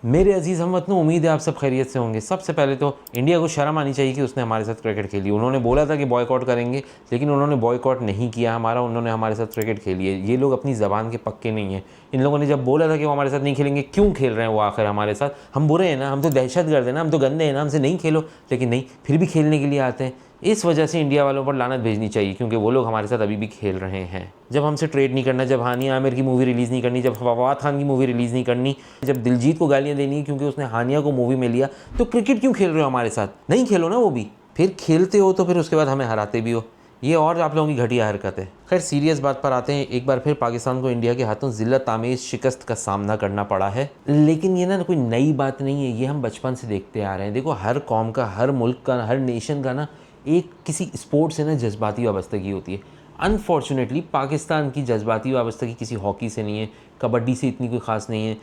मेरे अजीज़ हमवतनों, उम्मीद है आप सब खैरियत से होंगे। सबसे पहले तो इंडिया को शर्म आनी चाहिए कि उसने हमारे साथ क्रिकेट खेली। उन्होंने बोला था कि बॉयकॉट करेंगे, लेकिन उन्होंने बॉयकॉट नहीं किया हमारा, उन्होंने हमारे साथ क्रिकेट खेली है। ये लोग अपनी ज़बान के पक्के नहीं हैं। इन लोगों ने जब बोला था कि वो हमारे साथ नहीं खेलेंगे, क्यों खेल रहे हैं वो आखिर हमारे साथ? हम बुरे हैं ना, हम तो दहशतगर्द हैं ना, हम तो गंदे हैं ना, हमसे नहीं खेलो। लेकिन नहीं, फिर भी खेलने के लिए आते हैं। इस वजह से इंडिया वालों पर लानत भेजनी चाहिए, क्योंकि वो लोग हमारे साथ अभी भी खेल रहे हैं। जब हमसे ट्रेड नहीं करना, जब हानिया आमिर की मूवी रिलीज़ नहीं करनी, जब फवाद खान की मूवी रिलीज़ नहीं करनी, जब दिलजीत को गालियाँ देनी क्योंकि उसने हानिया को मूवी में लिया, तो क्रिकेट क्यों खेल रहे हो हमारे साथ? नहीं खेलो ना वो भी। फिर खेलते हो तो फिर उसके बाद हमें हराते भी हो। ये और आप लोगों की घटिया हरकत है। खैर, सीरियस बात पर आते हैं। एक बार फिर पाकिस्तान को इंडिया के हाथों ज़िल्लत आमेज़ शिकस्त का सामना करना पड़ा है। लेकिन ये ना कोई नई बात नहीं है, ये हम बचपन से देखते आ रहे हैं। देखो, हर कौम का, हर मुल्क का, हर नेशन का ना एक किसी स्पोर्ट से ना जज्बाती वाबस्तगी होती है। अनफॉर्चुनेटली पाकिस्तान की जज्बाती वाबस्तगी किसी हॉकी से नहीं है, कबड्डी से इतनी कोई ख़ास नहीं है,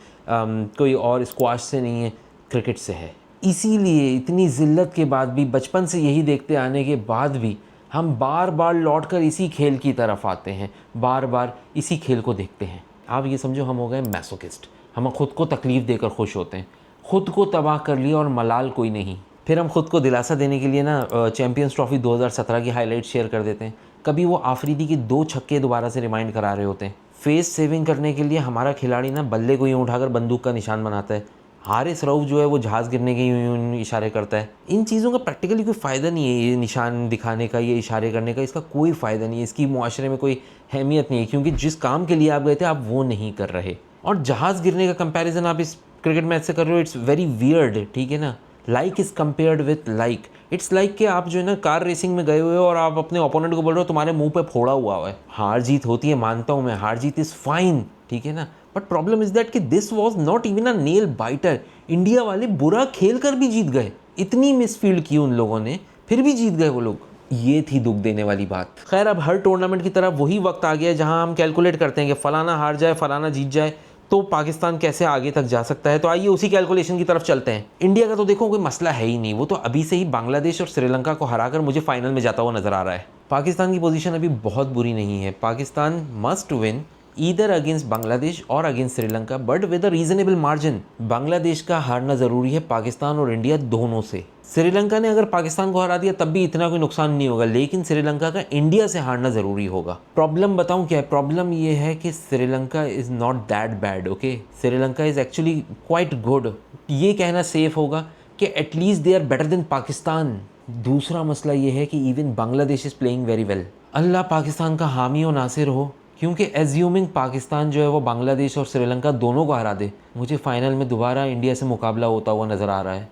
कोई और स्क्वाश से नहीं है, क्रिकेट से है। इसीलिए इतनी ज़िल्लत के बाद भी, बचपन से यही देखते आने के बाद भी, हम बार बार लौट कर इसी खेल की तरफ आते हैं, बार बार इसी खेल को देखते हैं। आप ये समझो, हम हो गए मैसोकिस्ट। हम ख़ुद को तकलीफ़ देकर खुश होते हैं। ख़ुद को तबाह कर लिया और मलाल कोई नहीं। फिर हम ख़ुद को दिलासा देने के लिए ना चैम्पियंस ट्रॉफ़ी 2017 की हाईलाइट शेयर कर देते हैं। कभी वो आफरीदी के 2 छक्के दोबारा से रिमाइंड करा रहे होते हैं। फेस सेविंग करने के लिए हमारा खिलाड़ी ना बल्ले को यूँ उठाकर बंदूक का निशान बनाता है। हारिस रऊफ जो है वो जहाज़ गिरने के यूँ इशारे करता है। इन चीज़ों का प्रैक्टिकली कोई फ़ायदा नहीं है। ये निशान दिखाने का, ये इशारे करने का, इसका कोई फ़ायदा नहीं है। इसकी मुआशरे में कोई अहमियत नहीं है, क्योंकि जिस काम के लिए आप गए थे आप वो नहीं कर रहे। और जहाज़ गिरने का कंपैरिजन आप इस क्रिकेट मैच से कर रहे हो, इट्स वेरी वियर्ड, ठीक है ना। Like is compared with like. It's like कि आप जो है ना कार रेसिंग में गए हुए हो और आप अपने ओपोनेंट को बोल रहे हो तुम्हारे मुंह पे फोड़ा हुआ है। हार जीत होती है, मानता हूँ मैं, हार जीत इज़ फाइन, ठीक है ना। बट प्रॉब्लम इज़ दैट कि this was not even a nail biter. India वाले बुरा खेल कर भी जीत गए। इतनी मिसफील्ड की उन लोगों ने, फिर भी जीत गए वो लोग। ये थी दुख देने वाली बात। खैर, अब हर टूर्नामेंट की तरफ वही वक्त आ गया है जहां हम कैलकुलेट करते हैं कि फ़लाना हार जाए, फ़लाना जीत जाए तो पाकिस्तान कैसे आगे तक जा सकता है। तो आइए उसी कैलकुलेशन की तरफ चलते हैं। इंडिया का तो देखो कोई मसला है ही नहीं, वो तो अभी से ही बांग्लादेश और श्रीलंका को हराकर मुझे फाइनल में जाता हुआ नजर आ रहा है। पाकिस्तान की पोजीशन अभी बहुत बुरी नहीं है। Pakistan must win either against Bangladesh और against Sri Lanka, but with a reasonable margin. Bangladesh का हारना ज़रूरी है, पाकिस्तान और इंडिया दोनों से। श्रीलंका ने अगर पाकिस्तान को हरा दिया तब भी इतना कोई नुकसान नहीं होगा, लेकिन श्रीलंका का इंडिया से हारना ज़रूरी होगा। प्रॉब्लम बताऊं क्या है? प्रॉब्लम ये है कि Sri Lanka is not that bad, okay. Sri Lanka is actually quite good. ये कहना सेफ होगा कि at least they are better than Pakistan. दूसरा मसला ये है कि even Bangladesh is playing very well. अल्लाह पाकिस्तान का हामी और नासिर हो, क्योंकि एज्यूमिंग पाकिस्तान जो है वो बांग्लादेश और श्रीलंका दोनों को हरा दे, मुझे फ़ाइनल में दोबारा इंडिया से मुकाबला होता हुआ नज़र आ रहा है।